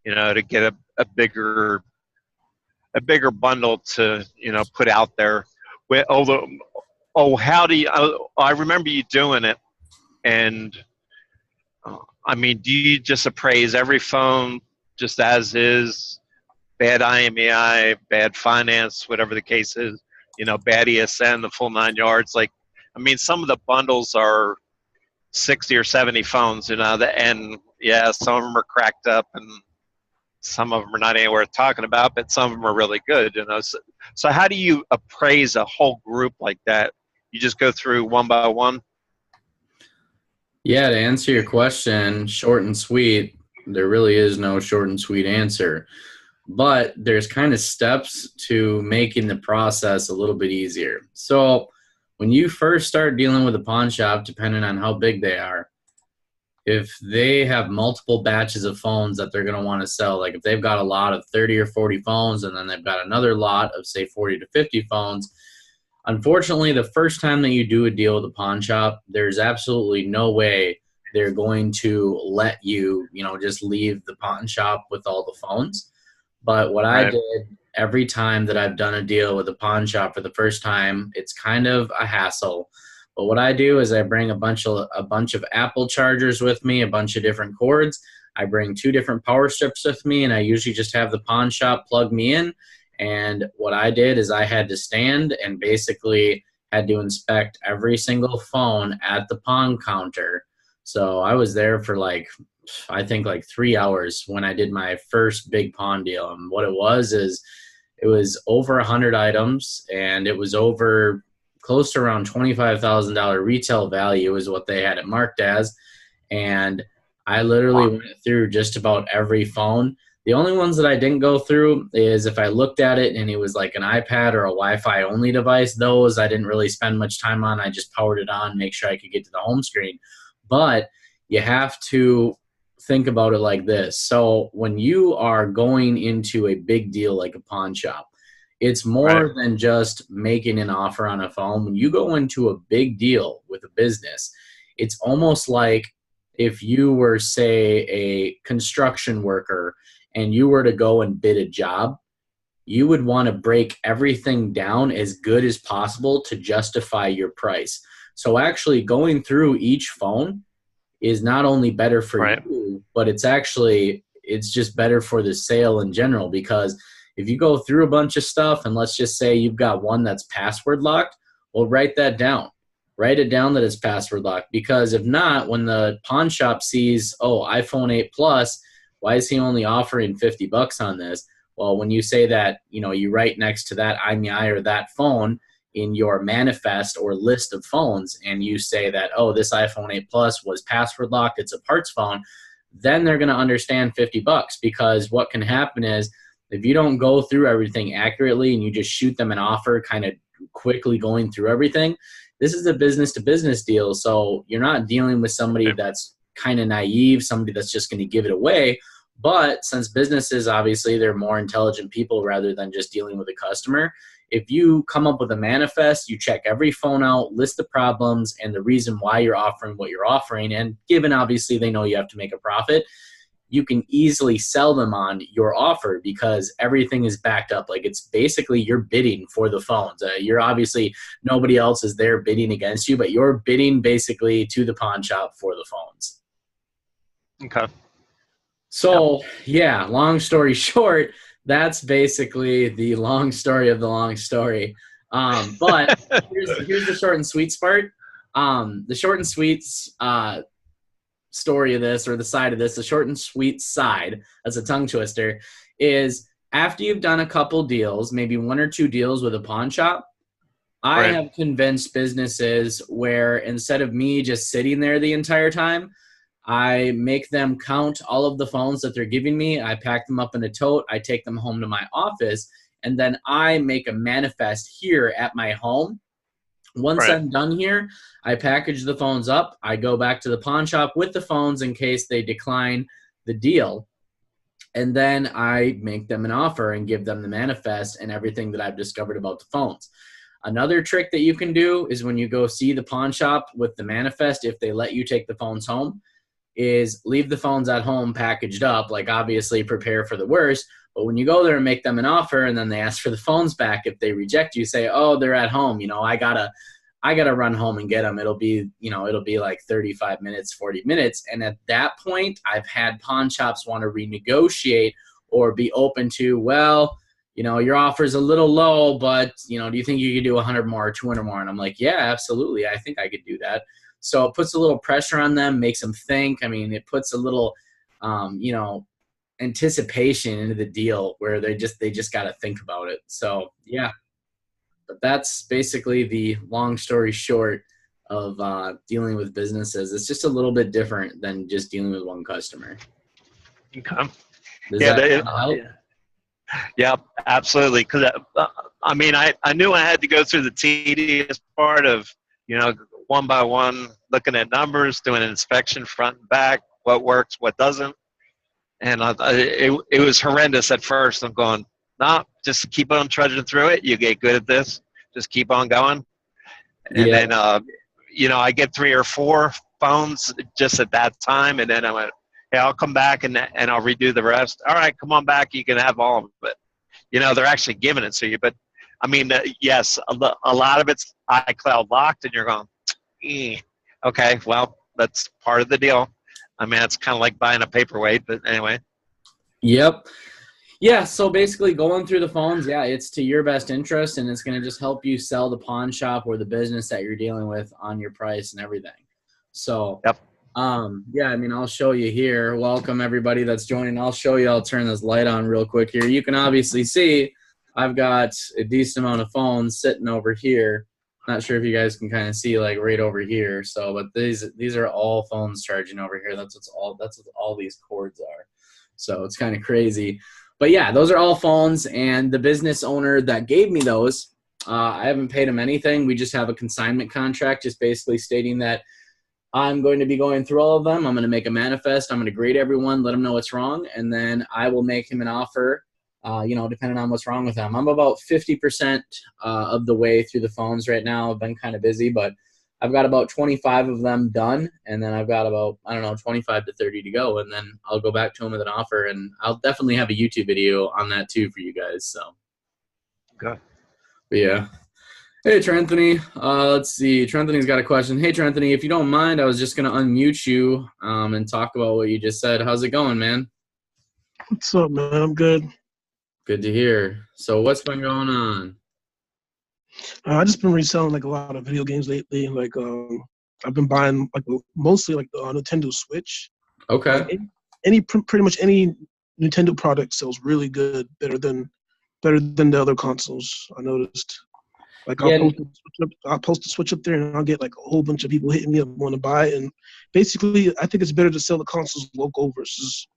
to get a bigger bundle to put out there. Although, how do you? I remember you doing it, and I mean, do you just appraise every phone just as is? Bad IMEI, bad finance, whatever the case is, bad ESN, the full 9 yards. Like, I mean, some of the bundles are 60 or 70 phones, and yeah, some of them are cracked up and some of them are not anywhere worth talking about, but some of them are really good. So how do you appraise a whole group like that? You just go through one by one? Yeah, to answer your question, short and sweet, there really is no short and sweet answer. But there's kind of steps to making the process a little bit easier. So when you first start dealing with a pawn shop, depending on how big they are, if they have multiple batches of phones that they're going to want to sell, like if they've got a lot of 30 or 40 phones and then they've got another lot of, say, 40 to 50 phones, unfortunately, the first time that you do a deal with a pawn shop, there's absolutely no way they're going to let you, just leave the pawn shop with all the phones. But what I Right. did every time that I've done a deal with a pawn shop for the first time, it's kind of a hassle. But what I do is I bring a bunch of Apple chargers with me, a bunch of different cords. I bring 2 different power strips with me, and I usually just have the pawn shop plug me in. And what I did is I had to stand and basically had to inspect every single phone at the pawn counter. So I was there for I think 3 hours when I did my first big pawn deal. And what it was is it was over 100 items, and it was over close to around $25,000 retail value is what they had it marked as. And I literally Wow. went through just about every phone. The only ones that I didn't go through is if I looked at it and it was like an iPad or a Wi-Fi only device. Those I didn't really spend much time on. I just powered it on, make sure I could get to the home screen. But you have to think about it like this. So when you are going into a big deal like a pawn shop, it's Right. more than just making an offer on a phone. When you go into a big deal with a business, it's almost like if you were, say, a construction worker and you were to go and bid a job, you would want to break everything down as good as possible to justify your price. So actually going through each phone is not only better for Right. you, but it's just better for the sale in general, because if you go through a bunch of stuff and let's just say you've got one that's password locked, well, write that down. Write it down that it's password locked, because if not, when the pawn shop sees, oh, iPhone 8 Plus, why is he only offering $50 on this? Well, when you say that, you write next to that IMEI or that phone in your manifest or list of phones, and you say that, oh, this iPhone 8 Plus was password locked, it's a parts phone, then they're going to understand $50, because what can happen is if you don't go through everything accurately and you just shoot them an offer kind of quickly going through everything, this is a business to business deal. So you're not dealing with somebody that's kind of naive, somebody that's just going to give it away. But since businesses, obviously, they're more intelligent people rather than just dealing with a customer. If you come up with a manifest, you check every phone out, list the problems and the reason why you're offering what you're offering, and given obviously they know you have to make a profit, you can easily sell them on your offer because everything is backed up. Like, it's basically you're bidding for the phones. You're obviously, nobody else is there bidding against you, but you're bidding basically to the pawn shop for the phones. Okay. Yep. So, yeah, long story short, that's basically the long story of the long story. But here's the short and sweet part. The short and sweet story of this, or the side of this, the short and sweet side, that's a tongue twister, is after you've done a couple deals, maybe 1 or 2 deals with a pawn shop, I Right. have convinced businesses where instead of me just sitting there the entire time, I make them count all of the phones that they're giving me. I pack them up in a tote. I take them home to my office, and then I make a manifest here at my home. Once Right. I'm done here, I package the phones up. I go back to the pawn shop with the phones in case they decline the deal. And then I make them an offer and give them the manifest and everything that I've discovered about the phones. Another trick that you can do is when you go see the pawn shop with the manifest, if they let you take the phones home, is leave the phones at home packaged up, like obviously prepare for the worst. But when you go there and make them an offer and then they ask for the phones back, if they reject you, say, oh, they're at home. I gotta run home and get them. It'll be like 35 minutes, 40 minutes. And at that point, I've had pawn shops want to renegotiate or be open to, well, your offer's a little low, but, do you think you could do 100 more or 200 more? And I'm like, yeah, absolutely. I think I could do that. So it puts a little pressure on them, makes them think. I mean, it puts a little, anticipation into the deal where they just got to think about it. So, yeah. But that's basically the long story short of dealing with businesses. It's just a little bit different than just dealing with one customer. Okay. Does that help? Yeah, absolutely. Because I knew I had to go through the tedious part of one by one, looking at numbers, doing an inspection front and back, what works, what doesn't, and it was horrendous at first. I'm going, no, just keep on trudging through it. You get good at this. Just keep on going. And then, I get 3 or 4 phones just at that time, and then I went, hey, I'll come back and I'll redo the rest. All right, come on back. You can have all of it. They're actually giving it to you. But, yes, a lot of it's iCloud locked, and you're going, okay, well, that's part of the deal. It's kind of like buying a paperweight, but anyway. Yep. Yeah, so basically going through the phones, it's to your best interest, and it's going to just help you sell the pawn shop or the business that you're dealing with on your price and everything. So, yep. I'll show you here. Welcome, everybody that's joining. I'll show you. I'll turn this light on real quick here. You can obviously see I've got a decent amount of phones sitting over here. Not sure if you guys can kind of see like right over here. So, but these are all phones charging over here. That's what all these cords are. So it's kind of crazy. But yeah, those are all phones, and the business owner that gave me those, I haven't paid him anything. We just have a consignment contract, just basically stating that I'm going to be going through all of them. I'm going to make a manifest. I'm going to grade everyone, let them know what's wrong, and then I will make him an offer, depending on what's wrong with them. I'm about 50% of the way through the phones right now. I've been kind of busy, but I've got about 25 of them done, and then I've got about, 25 to 30 to go, and then I'll go back to him with an offer, and I'll definitely have a YouTube video on that too for you guys. So, okay. But yeah. Hey, Trenthony. Let's see. Trenthony's got a question. Hey, Trenthony, if you don't mind, I was just going to unmute you and talk about what you just said. How's it going, man? What's up, man? I'm good. Good to hear. So what's been going on? I've just been reselling like a lot of video games lately. Like I've been buying like mostly like the Nintendo Switch. Okay. Like pretty much any Nintendo product sells really good, better than the other consoles. I noticed. Like I'll post a Switch up there, and I'll get like a whole bunch of people hitting me up want to buy. And basically, I think it's better to sell the consoles local versus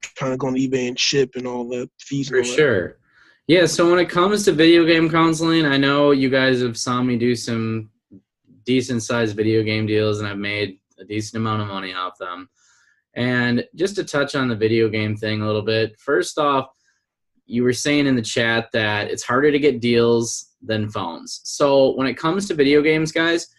trying to go on eBay and ship and all that fees. For sure. Yeah. So when it comes to video game counseling, I know you guys have saw me do some decent sized video game deals, and I've made a decent amount of money off them. And just to touch on the video game thing a little bit, first off, you were saying in the chat that it's harder to get deals than phones. So when it comes to video games, guys,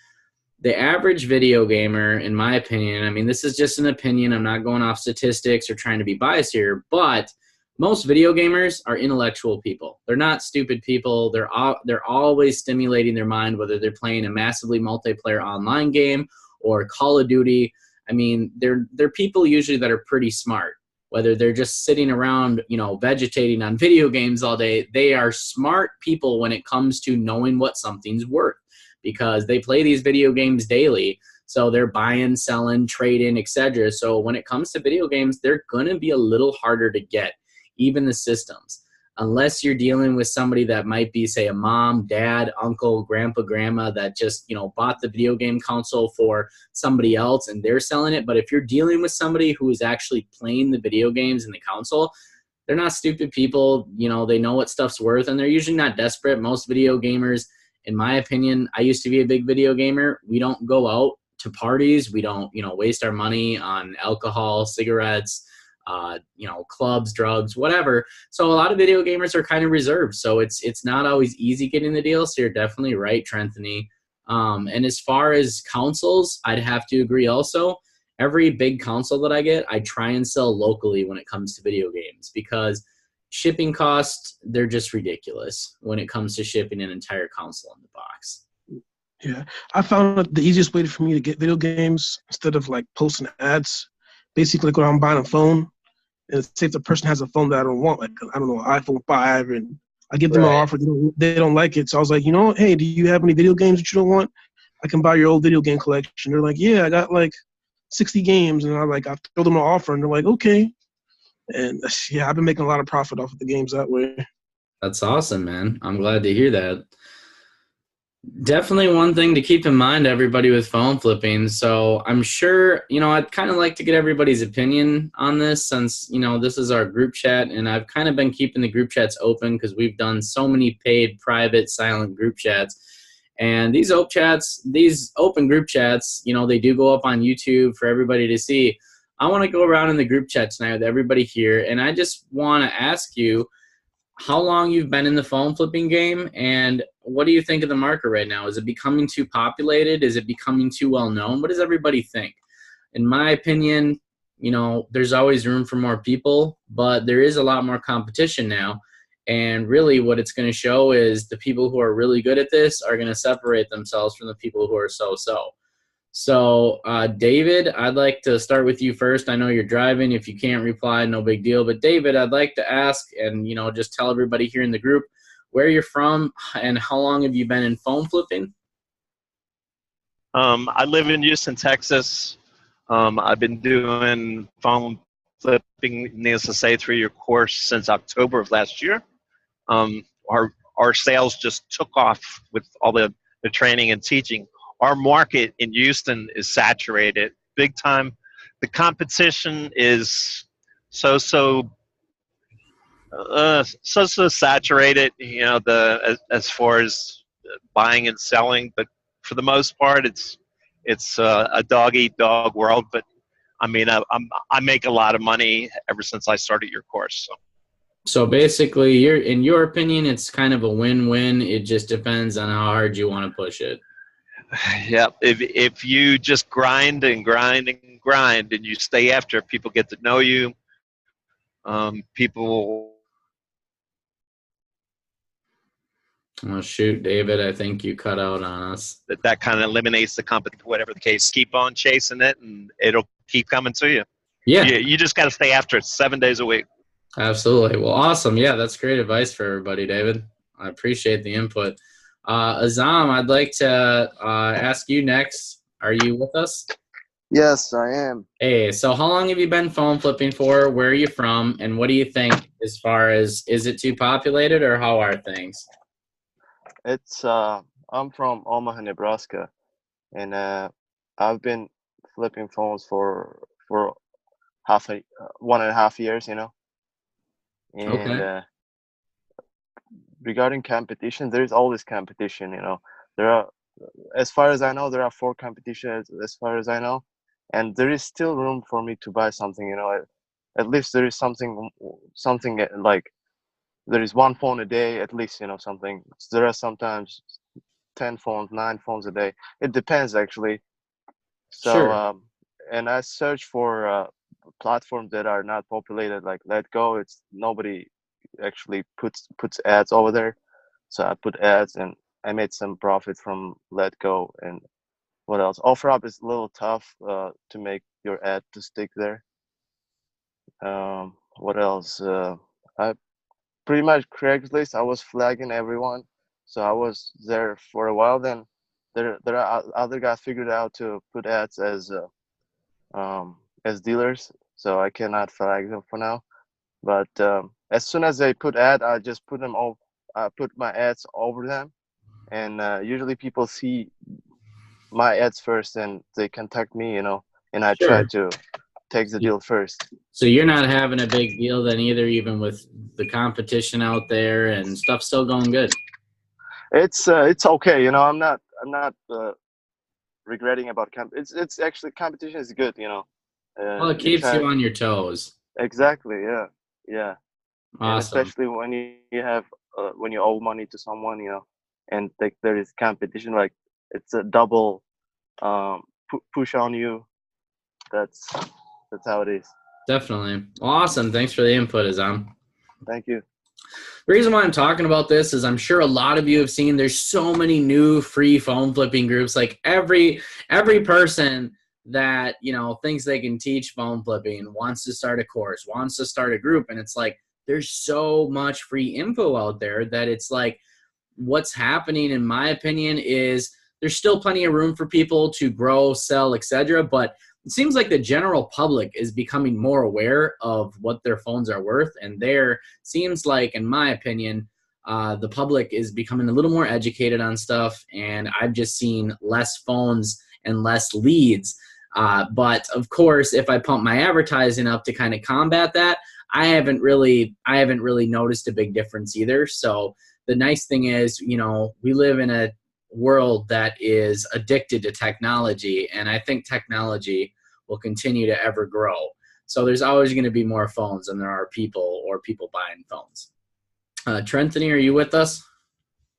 the average video gamer, in my opinion, this is just an opinion. I'm not going off statistics or trying to be biased here, but most video gamers are intellectual people. They're not stupid people. They're always stimulating their mind, whether they're playing a massively multiplayer online game or Call of Duty. They're people usually that are pretty smart. Whether they're just sitting around, vegetating on video games all day, they are smart people when it comes to knowing what something's worth because they play these video games daily. So they're buying, selling, trading, etc. So when it comes to video games, they're going to be a little harder to get, even the systems. Unless you're dealing with somebody that might be, say, a mom, dad, uncle, grandpa, grandma that just, bought the video game console for somebody else and they're selling it. But if you're dealing with somebody who is actually playing the video games and the console, they're not stupid people. They know what stuff's worth, and they're usually not desperate. Most video gamers, in my opinion, I used to be a big video gamer. We don't go out to parties. We don't, waste our money on alcohol, cigarettes, clubs, drugs, whatever. So a lot of video gamers are kind of reserved. So it's not always easy getting the deal. So you're definitely right, Trenthony. And as far as consoles, I'd have to agree also. every big console that I get, I try and sell locally when it comes to video games, because shipping costs, they're just ridiculous when it comes to shipping an entire console in the box. Yeah, I found that the easiest way for me to get video games, instead of like posting ads, basically like when I'm buying a phone, and say if the person has a phone that I don't want, like I don't know, iPhone 5, and I give them an Right. offer, they don't like it. So I was like, you know, hey, do you have any video games that you don't want? I can buy your old video game collection. They're like, yeah, I got like 60 games, and I throw them an offer, and they're like, okay. And yeah, I've been making a lot of profit off of the games that way. That's awesome, man. I'm glad to hear that. Definitely one thing to keep in mind, everybody, with phone flipping. So I'm sure, I'd kind of like to get everybody's opinion on this, since, this is our group chat, and I've kind of been keeping the group chats open because we've done so many paid, private, silent group chats. And these open group chats, they do go up on YouTube for everybody to see. I want to go around in the group chat tonight with everybody here, and I just want to ask you how long you've been in the phone flipping game, and what do you think of the market right now? Is it becoming too populated? Is it becoming too well known? What does everybody think? In my opinion, there's always room for more people, but there is a lot more competition now. And really what it's going to show is the people who are really good at this are going to separate themselves from the people who are so-so. So, David, I'd like to start with you first. I know you're driving. If you can't reply, no big deal. But David, I'd like to ask, and just tell everybody here in the group where you're from and how long have you been in phone flipping? I live in Houston, Texas. I've been doing phone flipping, needless to say, through your course since October of last year. Our sales just took off with all the training and teaching. Our market in Houston is saturated big time. The competition is so saturated, as far as buying and selling. But for the most part, it's a dog eat dog world. But I mean, I make a lot of money ever since I started your course. So basically, in your opinion, it's kind of a win-win. It just depends on how hard you want to push it. Yeah, if you just grind and grind and grind, and you stay after, people get to know you. People. Oh, shoot, David, I think you cut out on us. That kind of eliminates the competition, whatever the case. Keep on chasing it, and it'll keep coming to you. Yeah. You just got to stay after it 7 days a week. Absolutely. Well, awesome. Yeah, that's great advice for everybody, David. I appreciate the input. Azam, I'd like to ask you next. Are you with us? Yes, I am. Hey, so how long have you been phone flipping for? Where are you from? And what do you think as far as, is it too populated, or how are things? It's I'm from Omaha, Nebraska, and I've been flipping phones for 1.5 years, And Okay. Regarding competition, there is always competition. There are, as far as I know, there are 4 competitions, as far as I know, and there is still room for me to buy something. At least there is something like there is 1 phone a day at least. Something. There are sometimes 10 phones, 9 phones a day. It depends actually. So Sure. and I search for platforms that are not populated, like Letgo. It's nobody actually puts ads over there. So I put ads, and I made some profit from Letgo. And what else? OfferUp is a little tough to make your ad to stick there. What else? I pretty much Craigslist. I was flagging everyone, so I was there for a while. Then there are other guys figured out to put ads as dealers, so I cannot flag them for now. But as soon as they put ad, I just put them all. I put my ads over them, and usually people see my ads first, and they contact me, and I try Sure. to take the deal first. So you're not having a big deal then either, even with the competition out there and stuff still going good? It's okay, I'm not regretting about It's actually, competition is good, Well, it you keeps try you on your toes. exactly, yeah. And Awesome. especially when you have when you owe money to someone, and like there is competition, like it's a double push on you. that's how it is. Definitely. Awesome. Thanks for the input, Azam. Thank you. The reason why I'm talking about this is I'm sure a lot of you have seen there's so many new free phone flipping groups. Like every person that, you know, thinks they can teach phone flipping wants to start a course, wants to start a group. And it's like there's so much free info out there that it's like what's happening, in my opinion, is there's still plenty of room for people to grow, sell, etc. But it seems like the general public is becoming more aware of what their phones are worth. And there seems like, in my opinion, the public is becoming a little more educated on stuff. And I've just seen less phones and less leads. But of course, if I pump my advertising up to kind of combat that, I haven't really noticed a big difference either. So the nice thing is, you know, we live in a world that is addicted to technology, and I think technology will continue to ever grow. So there's always going to be more phones than there are people or people buying phones. Trenthony, are you with us?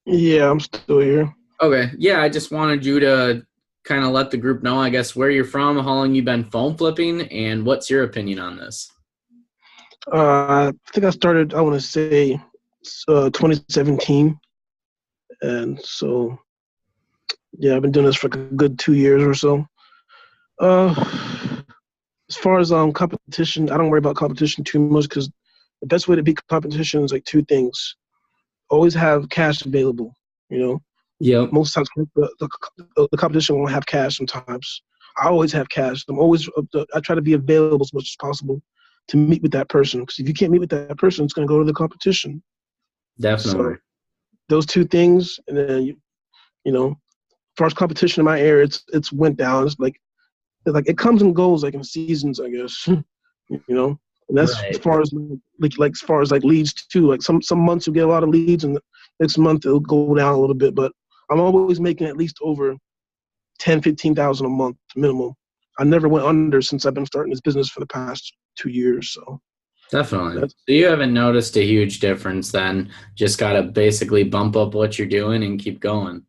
Yeah, I'm still here. Okay. Yeah, I just wanted you to kind of let the group know, I guess, where you're from, how long you've been phone flipping, and what's your opinion on this? I think I started, I want to say, 2017. And so, yeah, I've been doing this for like a good 2 years or so. As far as competition, I don't worry about competition too much because the best way to beat competition is like two things. Always have cash available, you know. Yep. Most times the competition won't have cash sometimes. I always have cash. I try to be available as much as possible to meet with that person, because if you can't meet with that person, it's going to go to the competition. Definitely. So those two things, and then you know, as far as competition in my area, it's went down. It's like it comes and goes like in seasons, I guess. You know, and that's Right. as far as as far as like leads too. Like some months you get a lot of leads, and the next month it'll go down a little bit. But I'm always making at least over 10,000-15,000 a month minimum. I never went under since I've been starting this business for the past 2 years. So Definitely. that's, So you haven't noticed a huge difference then. Just got to basically bump up what you're doing and keep going.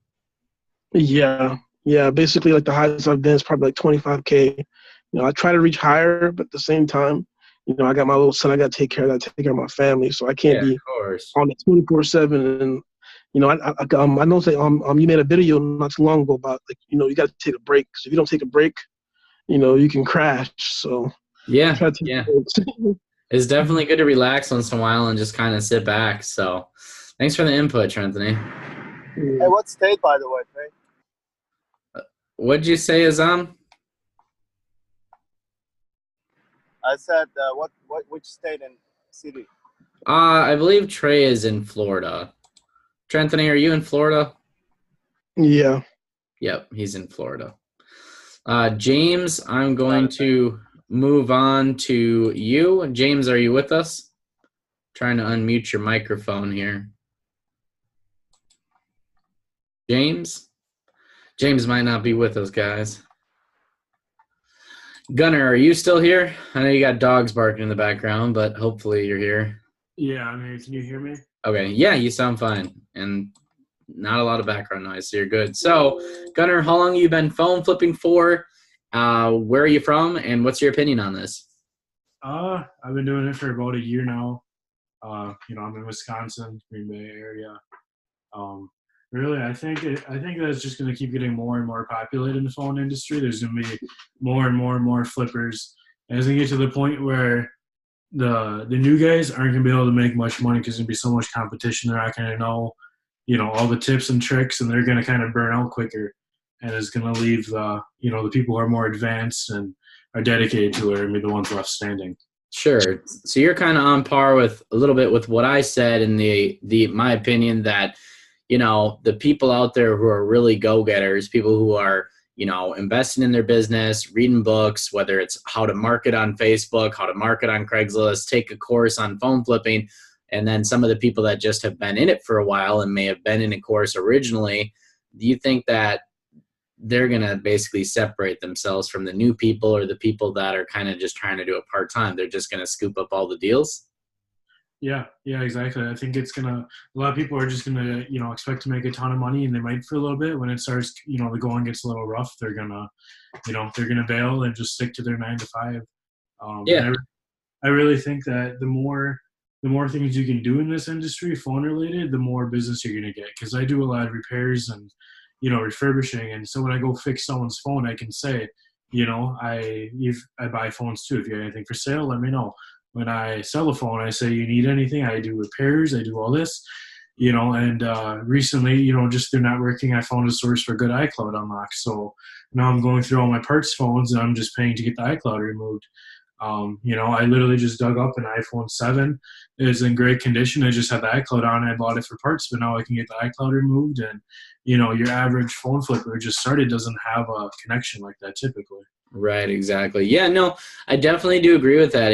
yeah. Basically, like the highest I've been is probably like 25K. You know, I try to reach higher, but at the same time, you know, I got my little son. I got to take care of that, take care of my family. So I can't be Of course. on it 24/7. And you know, I know that you made a video not too long ago about, like, you know, you got to take a break, because if you don't take a break, you know, you can crash. So Yeah. try to take breaks. It's definitely good to relax once in a while and just kind of sit back. So thanks for the input, Trenthony. Hey, what state, by the way, Trey? What'd you say, Azam? I said, which state and city? I believe Trey is in Florida. Trenthony, are you in Florida? Yeah. Yep, he's in Florida. James, I'm going to move on to you. James, are you with us? Trying to unmute your microphone here. James? James might not be with us, guys. Gunnar, are you still here? I know you got dogs barking in the background, but hopefully you're here. Yeah, I mean, can you hear me? Okay, yeah, you sound fine, and not a lot of background noise, so you're good. So, Gunnar, how long have you been phone flipping for? Where are you from, and what's your opinion on this? I've been doing it for about a year now. You know, I'm in Wisconsin, Green Bay area. Really, I think that's just going to keep getting more and more populated in the phone industry. There's going to be more and more and more flippers, and it's going to get to the point where the new guys aren't going to be able to make much money because there's going to be so much competition. They're not going to know, you know, all the tips and tricks, and they're going to kind of burn out quicker. And it's going to leave the people who are more advanced and are dedicated to it and be the ones left standing. Sure. So you're kind of on par with a little bit with what I said in my opinion, that, you know, the people out there who are really go-getters, people who are, you know, investing in their business, reading books, whether it's how to market on Facebook, how to market on Craigslist, take a course on phone flipping, and then some of the people that just have been in it for a while and may have been in a course originally. Do you think that they're going to basically separate themselves from the new people, or the people that are kind of just trying to do it part-time? They're just going to scoop up all the deals? Yeah, exactly. I think it's gonna. A lot of people are just gonna, expect to make a ton of money, and they might for a little bit. When it starts, the going gets a little rough, they're gonna bail and just stick to their 9 to 5. And Yeah. I really think that the more things you can do in this industry, phone related, the more business you're gonna get. Because I do a lot of repairs and refurbishing, and so when I go fix someone's phone, I can say, I buy phones too. If you have anything for sale, let me know. When I sell a phone, I say, you need anything? I do repairs. I do all this, and recently, just through networking, I found a source for good iCloud unlocks. So now I'm going through all my parts phones and I'm just paying to get the iCloud removed. I literally just dug up an iPhone 7. It is in great condition. I just had the iCloud on. I bought it for parts, but now I can get the iCloud removed. And, your average phone flipper who just started doesn't have a connection like that typically. Right, exactly. Yeah, no, I definitely do agree with that.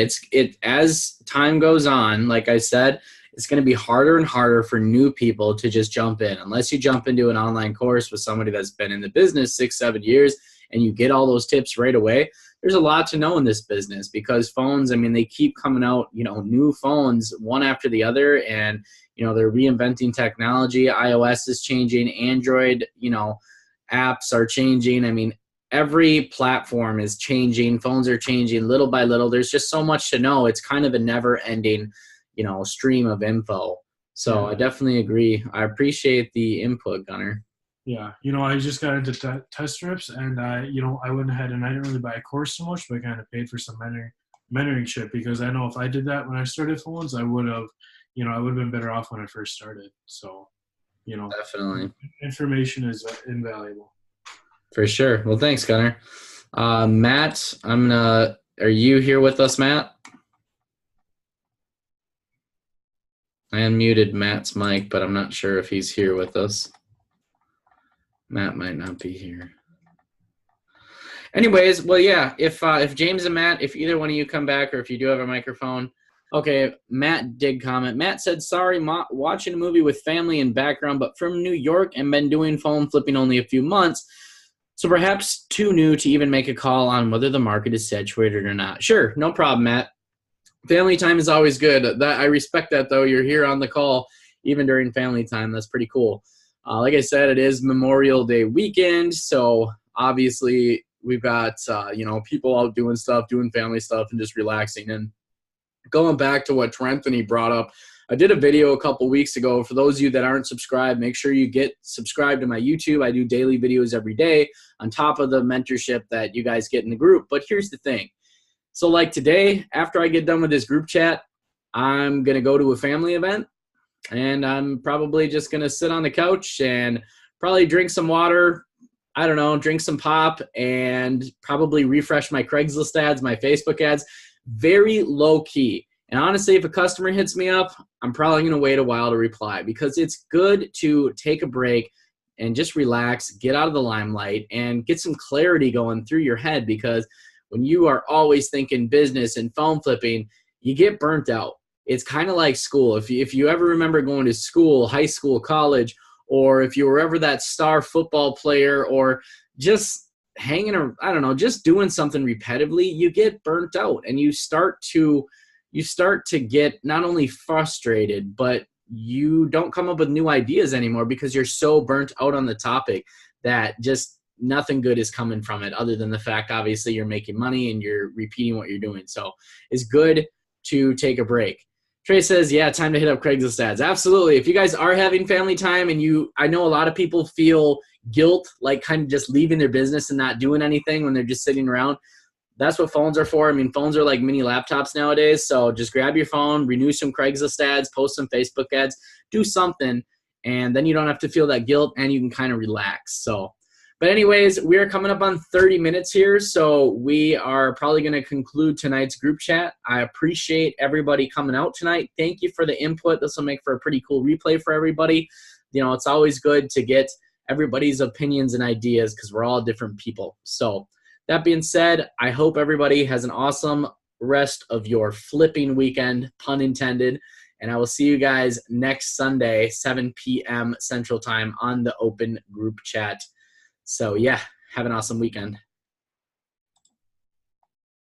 As time goes on, like I said, it's going to be harder and harder for new people to just jump in. Unless you jump into an online course with somebody that's been in the business 6-7 years and you get all those tips right away. There's a lot to know in this business because phones, I mean, they keep coming out, new phones one after the other, and they're reinventing technology. iOS is changing, Android, apps are changing. I mean, every platform is changing. Phones are changing little by little. There's just so much to know. It's kind of a never-ending, stream of info. So I definitely agree. I appreciate the input, Gunnar. Yeah, I just got into test strips, and I went ahead and I didn't really buy a course so much, but I kind of paid for some mentorship because I know if I did that when I started phones, I would have been better off when I first started. So, Definitely, information is invaluable. For sure. Well, thanks, Gunnar. Matt, are you here with us, Matt? I unmuted Matt's mic, but I'm not sure if he's here with us. Matt might not be here. Anyways, well, yeah, if James and Matt, if either one of you come back or if you do have a microphone. Okay, Matt did comment. Matt said, sorry, watching a movie with family in background, but from New York and been doing phone flipping only a few months. So perhaps too new to even make a call on whether the market is saturated or not. Sure, no problem, Matt. Family time is always good. I respect that, though. You're here on the call even during family time. That's pretty cool. Like I said, it is Memorial Day weekend, so obviously we've got people out doing stuff, doing family stuff, and just relaxing. And going back to what Trenthony brought up, I did a video a couple weeks ago. For those of you that aren't subscribed, make sure you get subscribed to my YouTube. I do daily videos every day on top of the mentorship that you guys get in the group. But here's the thing. So like today, after I get done with this group chat, I'm going to go to a family event. And I'm probably just going to sit on the couch and probably drink some water, I don't know, drink some pop, and probably refresh my Craigslist ads, my Facebook ads. Very low key. And honestly, if a customer hits me up, I'm probably going to wait a while to reply because it's good to take a break and just relax, get out of the limelight, and get some clarity going through your head because when you are always thinking business and phone flipping, you get burnt out. It's kind of like school. If you ever remember going to school, high school, college, or if you were ever that star football player or just hanging around, I don't know, just doing something repetitively, you get burnt out and you start to get not only frustrated, but you don't come up with new ideas anymore because you're so burnt out on the topic that just nothing good is coming from it other than the fact, obviously, you're making money and you're repeating what you're doing. So it's good to take a break. Trey says, yeah, time to hit up Craigslist ads. Absolutely. If you guys are having family time and I know a lot of people feel guilt, like kind of just leaving their business and not doing anything when they're just sitting around. That's what phones are for. I mean, phones are like mini laptops nowadays. So just grab your phone, renew some Craigslist ads, post some Facebook ads, do something, and then you don't have to feel that guilt and you can kind of relax. So, but anyways, we are coming up on 30 minutes here, so we are probably going to conclude tonight's group chat. I appreciate everybody coming out tonight. Thank you for the input. This will make for a pretty cool replay for everybody. It's always good to get everybody's opinions and ideas because we're all different people. So that being said, I hope everybody has an awesome rest of your flipping weekend, pun intended, and I will see you guys next Sunday, 7 p.m. Central Time on the open group chat. So, yeah, have an awesome weekend.